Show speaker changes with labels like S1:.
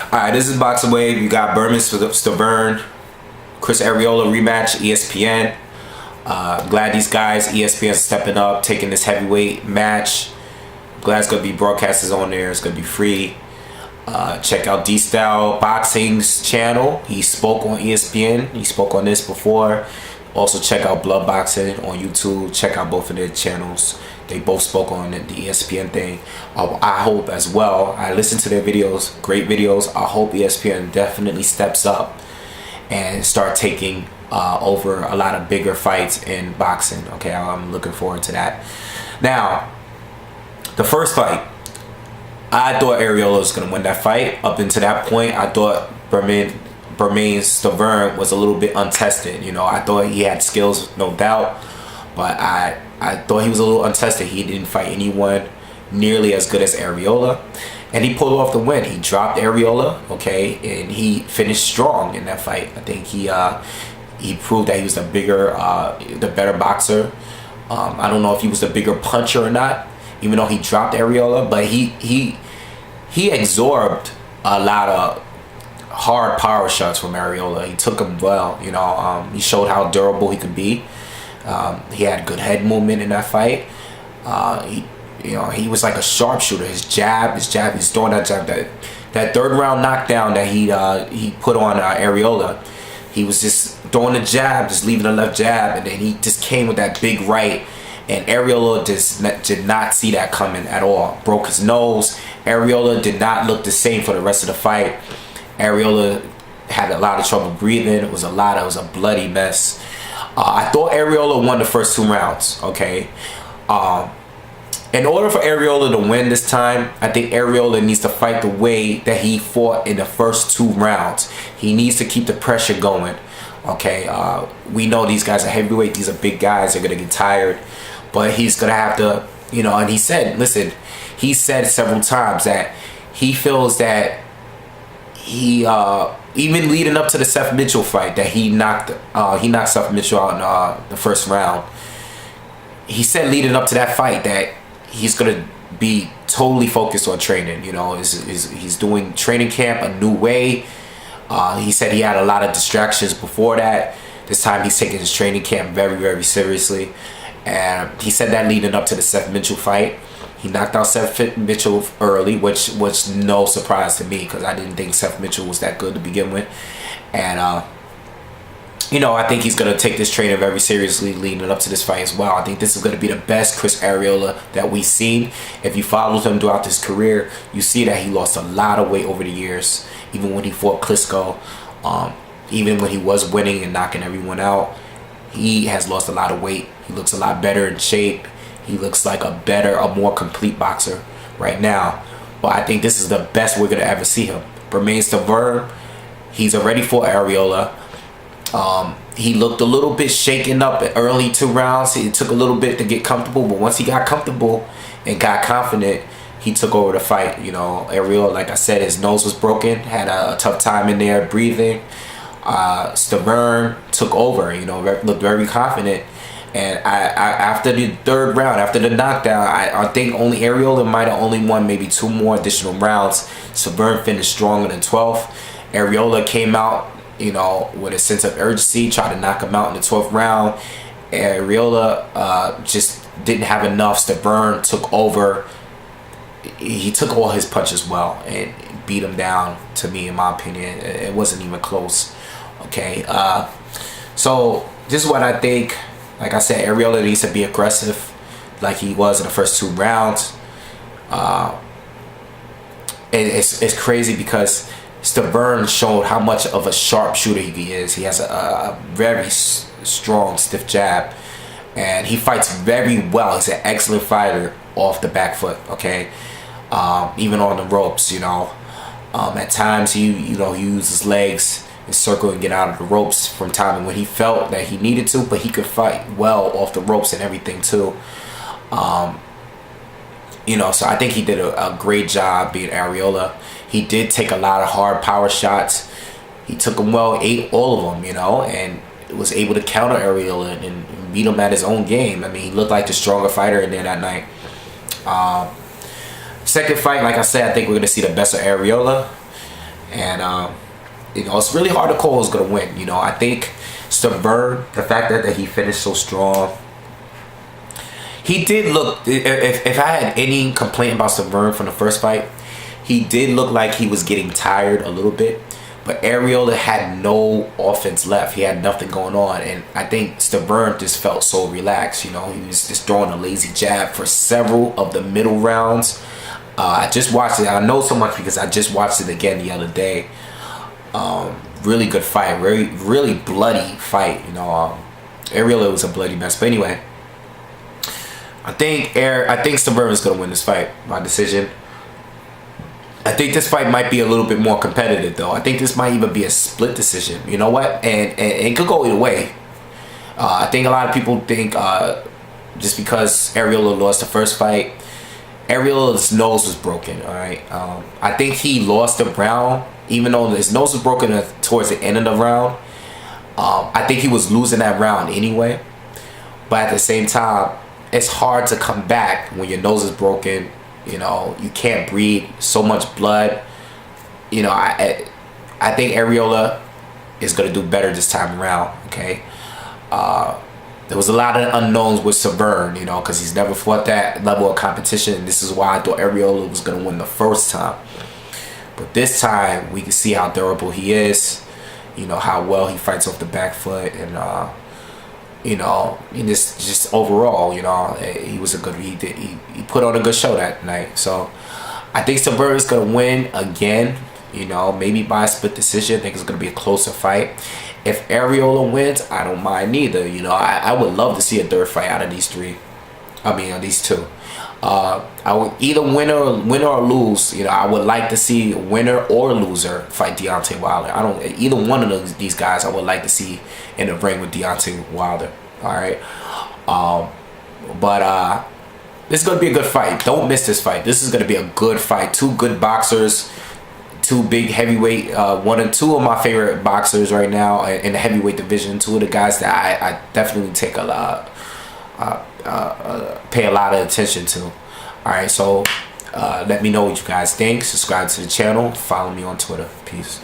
S1: Alright, this is Boxing Wave. You got Bermane Stiverne, Chris Arreola rematch, ESPN. Glad these guys, ESPN, is stepping up, taking this heavyweight match. Glad it's going to be broadcasters on there. It's going to be free. Check out D-Style Boxing's channel. He spoke on ESPN. He spoke on this before. Also check out Blood Boxing on YouTube. Check out both of their channels. They both spoke on the ESPN thing. I hope as well. I listened to their videos. Great videos. I hope ESPN definitely steps up and start taking over a lot of bigger fights in boxing. Okay, I'm looking forward to that. Now, the first fight, I thought Arreola was going to win that fight. Up until that point, I thought Bermane Stiverne was a little bit untested. You know, I thought he had skills, no doubt, but I thought he was a little untested. He didn't fight anyone nearly as good as Arreola, and he pulled off the win. He dropped Arreola, okay, and he finished strong in that fight. I think he proved that he was the better boxer. I don't know if he was the bigger puncher or not, even though he dropped Arreola, but he absorbed a lot of hard power shots from Arreola. He took them well, you know. He showed how durable he could be. He had good head movement in that fight. He was like a sharpshooter. His jab, he's throwing that jab. That third round knockdown that he put on Arreola, he was just throwing the jab, just leaving the left jab, and then he just came with that big right. And Arreola did not see that coming at all. Broke his nose. Arreola did not look the same for the rest of the fight. Arreola had a lot of trouble breathing. It was a bloody mess. I thought Arreola won the first 2 rounds. Okay. In order for Arreola to win this time, I think Arreola needs to fight the way that he fought in the first 2 rounds. He needs to keep the pressure going. Okay. We know these guys are heavyweight. These are big guys. They're gonna get tired. But he's gonna have to, you know. And he said, listen, he said several times that he feels that he even leading up to the Seth Mitchell fight that he knocked Seth Mitchell out in the first round. He said leading up to that fight that he's gonna be totally focused on training. You know, he's doing training camp a new way. He said he had a lot of distractions before that. This time he's taking his training camp very, very seriously. And he said that leading up to the Seth Mitchell fight. He knocked out Seth Mitchell early, which was no surprise to me because I didn't think Seth Mitchell was that good to begin with. And, you know, I think he's going to take this training very seriously leading up to this fight as well. I think this is going to be the best Chris Arreola that we've seen. If you followed him throughout his career, you see that he lost a lot of weight over the years. Even when he fought Klitschko, even when he was winning and knocking everyone out, he has lost a lot of weight. He looks a lot better in shape. He looks like a more complete boxer right now. But I think this is the best we're going to ever see him. Bermane Stiverne, he's already fought Arreola. He looked a little bit shaken up in early 2 rounds. It took a little bit to get comfortable. But once he got comfortable and got confident, he took over the fight. You know, Arreola, like I said, his nose was broken. Had a tough time in there breathing. Stiverne took over. You know, looked very confident. And after the 3rd round, after the knockdown, I think only Arreola might have only won maybe 2 more additional rounds. Stiverne finished stronger than 12th. Arreola came out, you know, with a sense of urgency, tried to knock him out in the 12th round. Arreola just didn't have enough. Stiverne took over. He took all his punches well and beat him down, to me, in my opinion. It wasn't even close. Okay. So this is what I think. Like I said, Arreola needs to be aggressive like he was in the first 2 rounds. It's crazy because Stiverne showed how much of a sharpshooter he is. He has a very strong, stiff jab. And he fights very well. He's an excellent fighter off the back foot, okay? Even on the ropes, you know. At times, he uses his legs and circle and get out of the ropes from time when he felt that he needed to, but he could fight well off the ropes and everything too. You know, so I think he did a great job being Arreola. He did take a lot of hard power shots. He took them well, ate all of them, you know, and was able to counter Arreola and beat him at his own game. I mean, he looked like the stronger fighter in there that night. Second fight, like I said, I think we're going to see the best of Arreola. And it's really hard to call who's gonna win. I think Stiverne, the fact that he finished so strong, he did look. If I had any complaint about Stiverne from the first fight, he did look like he was getting tired a little bit. But Arreola had no offense left. He had nothing going on. And I think Stiverne just felt so relaxed. He was just throwing a lazy jab for several of the middle rounds. I just watched it. I know so much because I just watched it again the other day. Really good fight. Really bloody fight. Arreola was a bloody mess. But anyway, I think Stiverne is going to win this fight by decision. I think this fight might be a little bit more competitive, though. I think this might even be a split decision. You know what? And it could go either way. I think a lot of people think just because Arreola lost the first fight, Arreola's nose was broken. All right. I think he lost the round, even though his nose was broken towards the end of the round. I think he was losing that round anyway. But at the same time, it's hard to come back when your nose is broken. You can't breathe, so much blood. I think Arreola is going to do better this time around, okay? There was a lot of unknowns with Stiverne, because he's never fought that level of competition. And this is why I thought Arreola was going to win the first time. But this time, we can see how durable he is, how well he fights off the back foot, and just overall, he was he put on a good show that night. So I think Stiverne is gonna win again. Maybe by a split decision. I think it's gonna be a closer fight. If Arreola wins, I don't mind neither. I would love to see a third fight out of these three. These two. I would either win or lose. I would like to see winner or loser fight Deontay Wilder. Either one of these guys I would like to see in the ring with Deontay Wilder. All right, but this is gonna be a good fight. Don't miss this fight. This is gonna be a good fight. Two good boxers, two big heavyweight. One and two of my favorite boxers right now in the heavyweight division. Two of the guys that I definitely take pay a lot of attention to. All right, so let me know what you guys think. Subscribe to the channel. Follow me on Twitter. Peace.